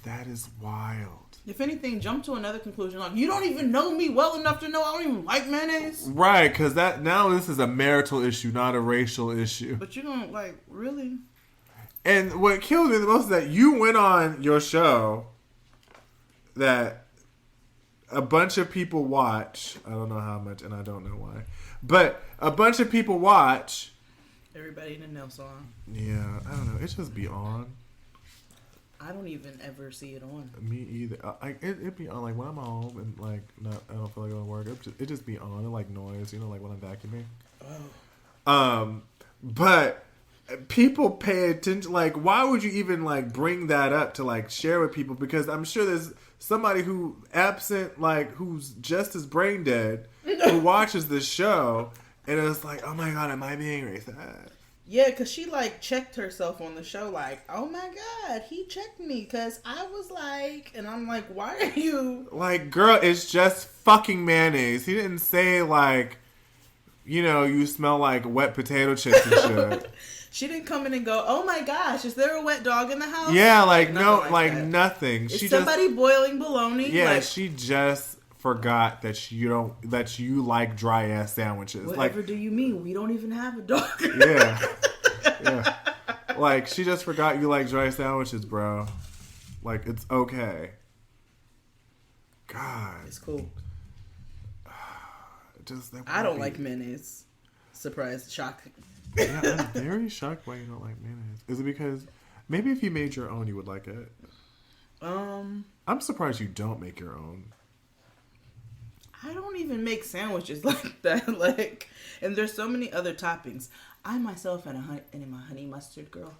That is wild. If anything, jump to another conclusion. Like, you don't even know me well enough to know I don't even like mayonnaise. Right, because now this is a marital issue, not a racial issue. But you don't, like, really? And what kills me the most is that you went on your show that a bunch of people watch. I don't know how much, and I don't know why. But a bunch of people watch. Everybody in the nail salon. Yeah, I don't know. It just be on. I don't even ever see it on. Me either. It be on, like, when I'm home and, like, I don't feel like going to work. It just be on. It, like, noise, you know, like when I'm vacuuming. Oh. But people pay attention. Like, why would you even, like, bring that up to, like, share with people? Because I'm sure there's somebody who absent, like, who's just as brain dead, who watches this show and is like, oh my God, am I being racist? Yeah, because she, like, checked herself on the show, like, oh my God, he checked me, because I was like, and I'm like, why are you? Like, girl, it's just fucking mayonnaise. He didn't say, like, you smell like wet potato chips and shit. She didn't come in and go, oh my gosh, is there a wet dog in the house? Yeah, nothing. She is somebody boiling bologna? Yeah, she just forgot that you like dry ass sandwiches. Whatever do you mean? We don't even have a dog. Yeah. Yeah. Like, she just forgot you like dry sandwiches, bro. Like, it's okay. God. It's cool. I don't like mayonnaise. Surprise, shocking. Yeah, I'm very shocked why you don't like mayonnaise. Is it because maybe if you made your own, you would like it? I'm surprised you don't make your own. I don't even make sandwiches like that. And there's so many other toppings. I myself am a honey mustard girl.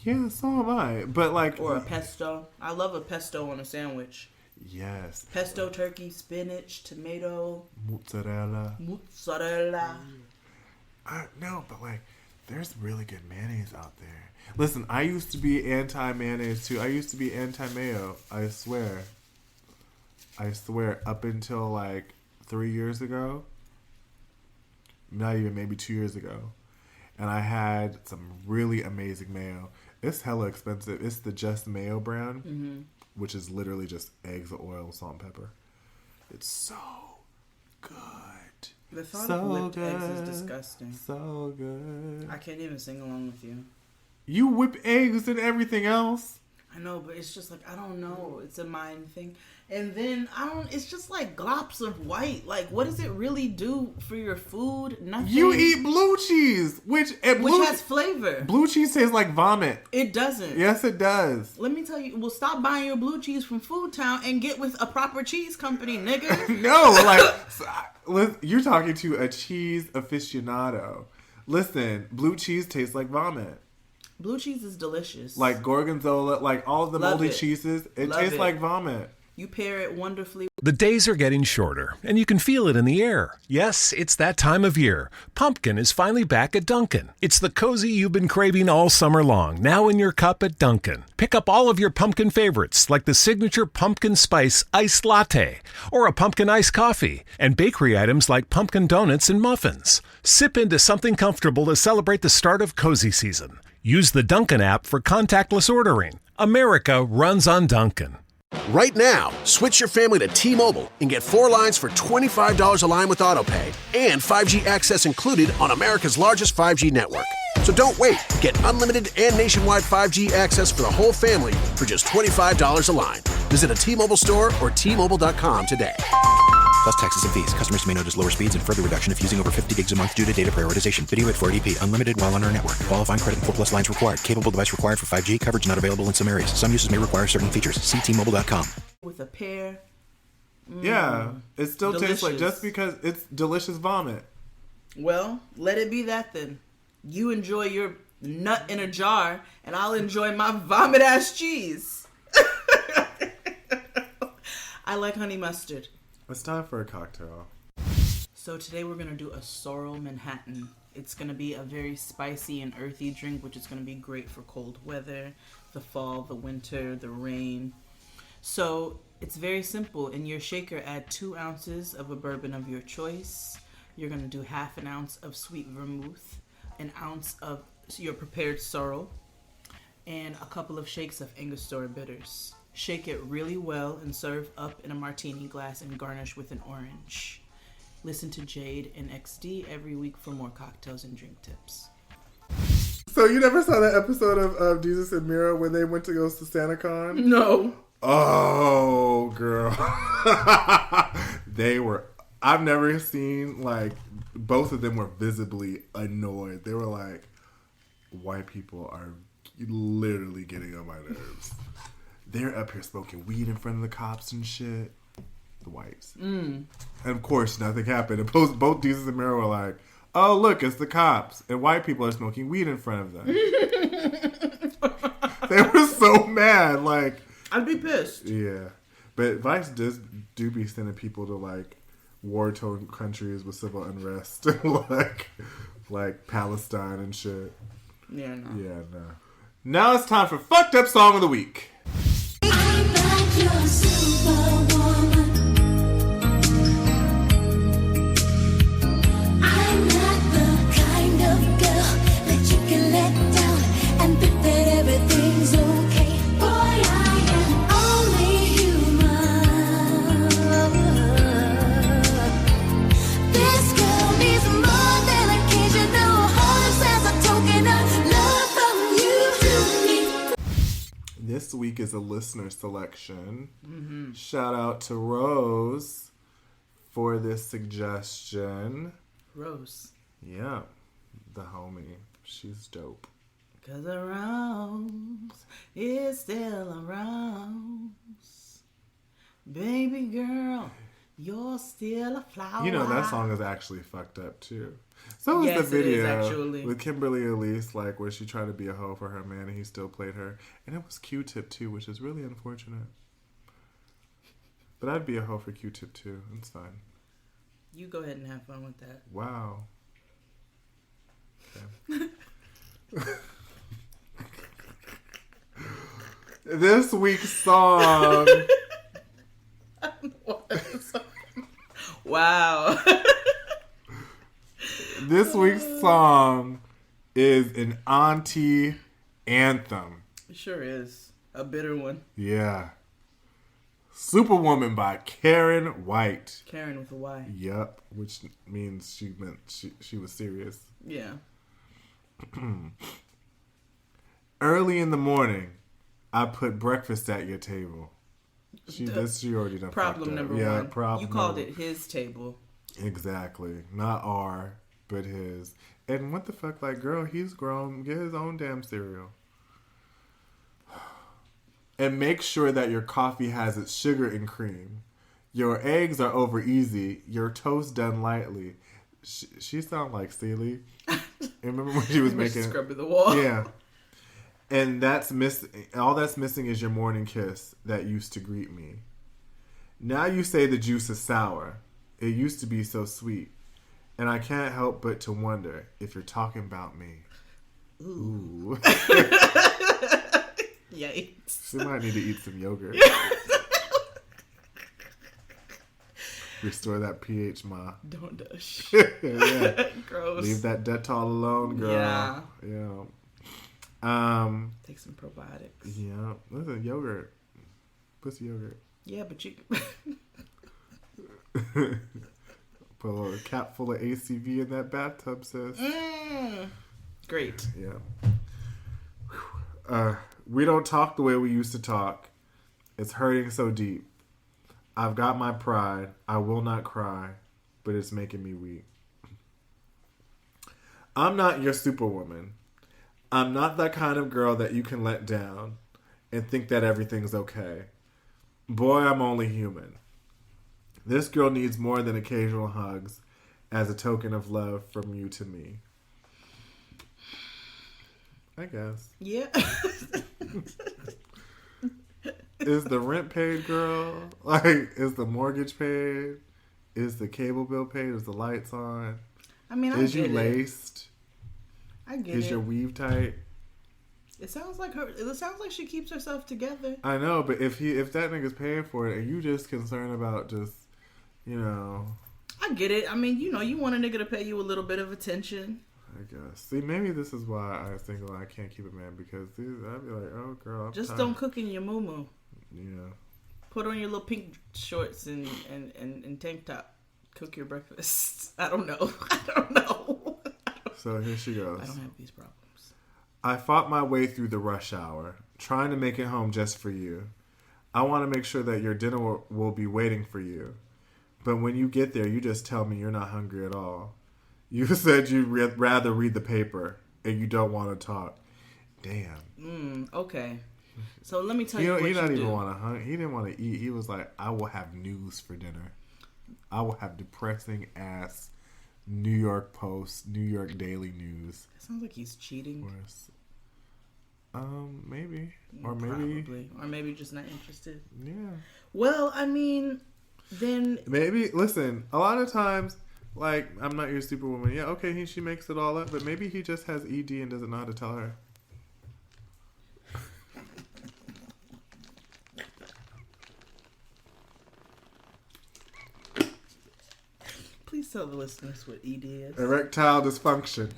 Yeah, so am I. But or a pesto. I love a pesto on a sandwich. Yes. Pesto, turkey, spinach, tomato, mozzarella. No, but there's really good mayonnaise out there. Listen, I used to be anti-mayonnaise too. I used to be anti-mayo. I swear, up until 3 years ago. Not even, maybe 2 years ago. And I had some really amazing mayo. It's hella expensive. It's the Just Mayo brand, which is literally just eggs, oil, salt, and pepper. It's so good. The thought of whipped eggs is disgusting. So good. I can't even sing along with you. You whip eggs and everything else. I know, but it's just I don't know. It's a mind thing. And then it's just glops of white. What does it really do for your food? Nothing. You eat blue cheese, which has flavor. Blue cheese tastes like vomit. It doesn't. Yes, it does. Let me tell you. Well, stop buying your blue cheese from Food Town and get with a proper cheese company, nigga. No, you're talking to a cheese aficionado. Listen, blue cheese tastes like vomit. Blue cheese is delicious. Like gorgonzola, all of the moldy cheeses, it tastes like vomit. You pair it wonderfully. The days are getting shorter, and you can feel it in the air. Yes, it's that time of year. Pumpkin is finally back at Dunkin'. It's the cozy you've been craving all summer long, now in your cup at Dunkin'. Pick up all of your pumpkin favorites, like the signature pumpkin spice iced latte, or a pumpkin iced coffee, and bakery items like pumpkin donuts and muffins. Sip into something comfortable to celebrate the start of cozy season. Use the Dunkin' app for contactless ordering. America runs on Dunkin'. Right now, switch your family to T-Mobile and get 4 lines for $25 a line with AutoPay and 5G access included on America's largest 5G network. So don't wait. Get unlimited and nationwide 5G access for the whole family for just $25 a line. Visit a T-Mobile store or T-Mobile.com today. Plus taxes and fees. Customers may notice lower speeds and further reduction if using over 50 gigs a month due to data prioritization. Video at 480p. Unlimited while on our network. Qualifying credit and 4+ lines required. Capable device required for 5G. Coverage not available in some areas. Some uses may require certain features. See T-Mobile.com. With a pear. Yeah. It still delicious. tastes just because it's delicious vomit. Well, let it be that then. You enjoy your nut in a jar, and I'll enjoy my vomit-ass cheese. I like honey mustard. It's time for a cocktail. So today we're going to do a sorrel Manhattan. It's going to be a very spicy and earthy drink, which is going to be great for cold weather, the fall, the winter, the rain. So it's very simple. In your shaker, add 2 ounces of a bourbon of your choice. You're going to do half an ounce of sweet vermouth, an ounce of your prepared sorrel, and a couple of shakes of Angostura bitters. Shake it really well and serve up in a martini glass and garnish with an orange. Listen to Jade and XD every week for more cocktails and drink tips. So you never saw that episode of Jesus and Mira when they went to go to SantaCon? No. Oh, girl. I've never seen, both of them were visibly annoyed. They were like, white people are literally getting on my nerves. They're up here smoking weed in front of the cops and shit. The whites. And of course, nothing happened. And both Jesus and Mira were like, oh, look, it's the cops. And white people are smoking weed in front of them. They were so mad. I'd be pissed. Yeah. But Vice do be sending people to, war-torn countries with civil unrest. like Palestine and shit. Yeah, no. Yeah, no. Now it's time for Fucked Up Song of the Week. I This week is a listener selection. Mm-hmm. Shout out to Rose for this suggestion. Rose. Yeah, the homie. She's dope. 'Cause a rose is still a rose. Baby girl, you're still a flower. You know, that song is actually fucked up, too. So was Yes, the video it is, actually. with Kimberly Elise, like, where she tried to be a hoe for her man and he still played her. And it was Q-Tip, too, which is really unfortunate. But I'd be a hoe for Q-Tip, too. It's fine. You go ahead and have fun with that. Wow. Okay. This week's song. Wow. This week's song is an auntie anthem. It sure is. A bitter one. Yeah. Superwoman by Karen White. Karen with a Y. Yep, which means she was serious. Yeah. Early in the morning, I put breakfast at your table. She already done. Problem number yeah, one. Problem. You called it his table. Exactly. Not our, but his. And what the fuck, like, girl, he's grown. Get his own damn cereal. And make sure that your coffee has its sugar and cream. Your eggs are over easy. Your toast done lightly. She sound like Celie. Remember when she was making scrubbing the wall? Yeah. And all that's missing is your morning kiss that used to greet me. Now you say the juice is sour. It used to be so sweet. And I can't help but to wonder if you're talking about me. Ooh. Yikes. She might need to eat some yogurt. Restore that pH, ma. Don't dush. Yeah. Gross. Leave that Dettol alone, girl. Yeah. Yeah. Take some probiotics. Yeah. Listen, yogurt. Pussy yogurt. Yeah, but you put a little cap full of ACV in that bathtub, sis. Great. Yeah. We don't talk the way we used to talk. It's hurting so deep. I've got my pride. I will not cry, but it's making me weak. I'm not your superwoman. I'm not that kind of girl that you can let down and think that everything's okay. Boy, I'm only human. This girl needs more than occasional hugs as a token of love from you to me. I guess. Yeah. Is the rent paid, girl? Like, is the mortgage paid? Is the cable bill paid? Is the lights on? I mean, is you laced? I get it. Is your weave tight? It sounds like she keeps herself together. I know, but if that nigga's paying for it and you just concerned about just, you know. I get it. I mean, you know, you want a nigga to pay you a little bit of attention. I guess. See, maybe this is why I was single. I can't keep a man because I'd be like, oh, girl, I'm just tired. don't cook in your moo-moo. Yeah. Put on your little pink shorts and tank top. Cook your breakfast. I don't know. So here she goes. I don't have these problems. I fought my way through the rush hour, trying to make it home just for you. I want to make sure that your dinner will be waiting for you. But when you get there, you just tell me you're not hungry at all. You said you'd rather read the paper, and you don't want to talk. Damn. Okay. So let me tell you what he you not do. even want to. He didn't want to eat. He was like, I will have news for dinner. I will have depressing ass New York Post, New York Daily News. That sounds like he's cheating. Maybe. Or maybe. Probably. Or maybe just not interested. Yeah. Well, I mean, then. Maybe, listen, a lot of times, like, I'm not your superwoman. Yeah, okay, she makes it all up, but maybe he just has ED and doesn't know how to tell her. Please tell the listeners what ED is. Erectile dysfunction.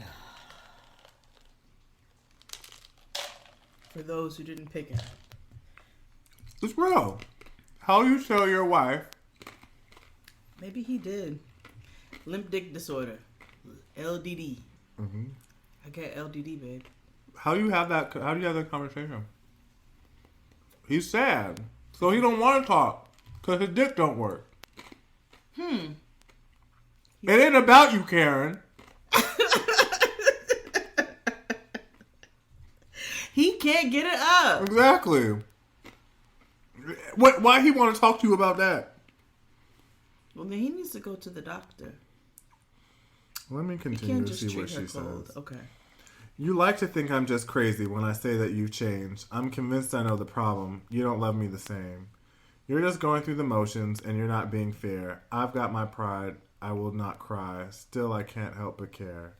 For those who didn't pick it. It's real. How you tell your wife? Maybe he did. Limp dick disorder. LDD. Mm-hmm. I got LDD, babe. How do you have that conversation? He's sad. So he don't want to talk because his dick don't work. It ain't about you, Karen. He can't get it up. Exactly. Why he want to talk to you about that? Well, then he needs to go to the doctor. Let me continue to see what she says. Okay. You like to think I'm just crazy when I say that you've changed. I'm convinced I know the problem. You don't love me the same. You're just going through the motions and you're not being fair. I've got my pride. I will not cry. Still, I can't help but care.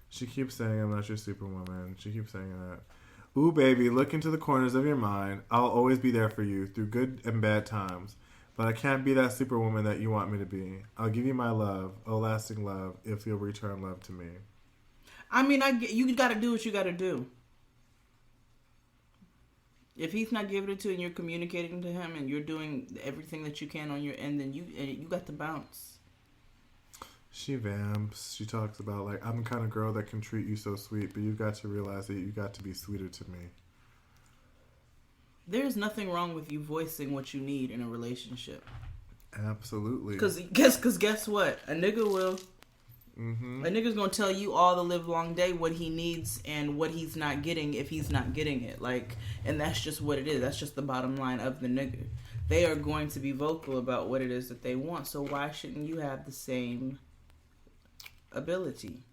She keeps saying I'm not your superwoman. She keeps saying that. Ooh, baby, look into the corners of your mind. I'll always be there for you through good and bad times. But I can't be that superwoman that you want me to be. I'll give you my love, oh lasting love, if you'll return love to me. I mean, you got to do what you got to do. If he's not giving it to you and you're communicating to him and you're doing everything that you can on your end, then you got to bounce. She vamps. She talks about, like, I'm the kind of girl that can treat you so sweet, but you got to realize that you got to be sweeter to me. There's nothing wrong with you voicing what you need in a relationship. Absolutely. Because guess what? A nigga will. Mm-hmm. A nigga's gonna tell you all the live long day what he needs and what he's not getting if he's not getting it. Like, and that's just what it is. That's just the bottom line of the nigga. They are going to be vocal about what it is that they want. So why shouldn't you have the same ability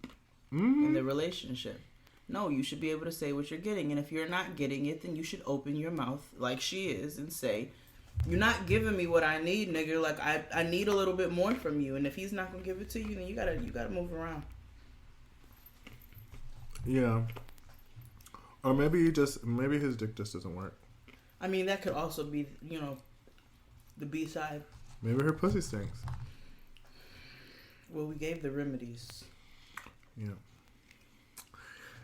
in the relationship? No, you should be able to say what you're getting. And if you're not getting it, then you should open your mouth like she is and say, you're not giving me what I need, nigga. Like, I need a little bit more from you. And if he's not going to give it to you, then you gotta move around. Yeah. Or maybe his dick just doesn't work. I mean, that could also be, the B-side. Maybe her pussy stinks. Well, we gave the remedies. Yeah.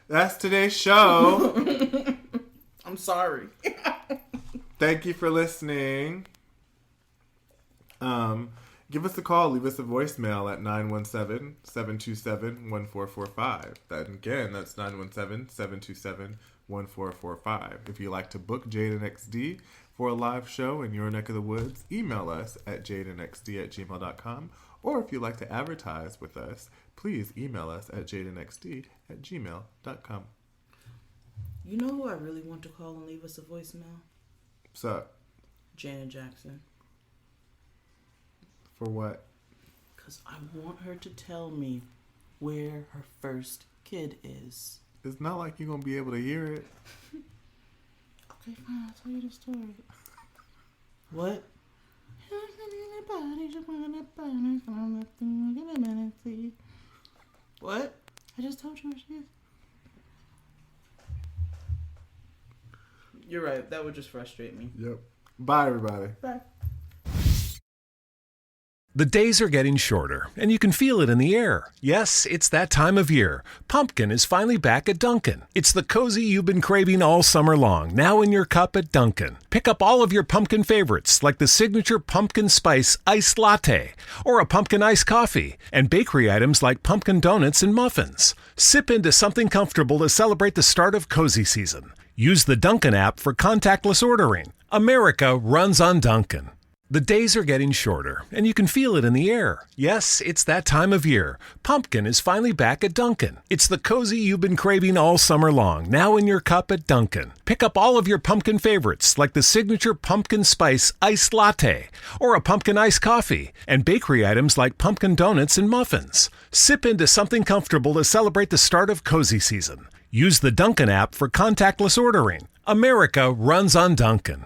That's today's show. I'm sorry. Thank you for listening. Give us a call. Leave us a voicemail at 917-727-1445. That again, that's 917-727-1445. If you'd like to book Jade and XD for a live show in your neck of the woods, email us at jadeandxd@gmail.com. Or if you'd like to advertise with us, please email us at jadeandxd@gmail.com. You know who I really want to call and leave us a voicemail? What's up? Janet Jackson. For what? Because I want her to tell me where her first kid is. It's not like you're going to be able to hear it. Okay, fine. I'll tell you the story. What? What? I just told you where she is. You're right. That would just frustrate me. Yep. Bye, everybody. Bye. The days are getting shorter, and you can feel it in the air. Yes, it's that time of year. Pumpkin is finally back at Dunkin'. It's the cozy you've been craving all summer long, now in your cup at Dunkin'. Pick up all of your pumpkin favorites, like the signature pumpkin spice iced latte, or a pumpkin iced coffee, and bakery items like pumpkin donuts and muffins. Sip into something comfortable to celebrate the start of cozy season. Use the Dunkin' app for contactless ordering. America runs on Dunkin'. The days are getting shorter, and you can feel it in the air. Yes, it's that time of year. Pumpkin is finally back at Dunkin'. It's the cozy you've been craving all summer long, now in your cup at Dunkin'. Pick up all of your pumpkin favorites, like the signature pumpkin spice iced latte, or a pumpkin iced coffee, and bakery items like pumpkin donuts and muffins. Sip into something comfortable to celebrate the start of cozy season. Use the Dunkin' app for contactless ordering. America runs on Dunkin'.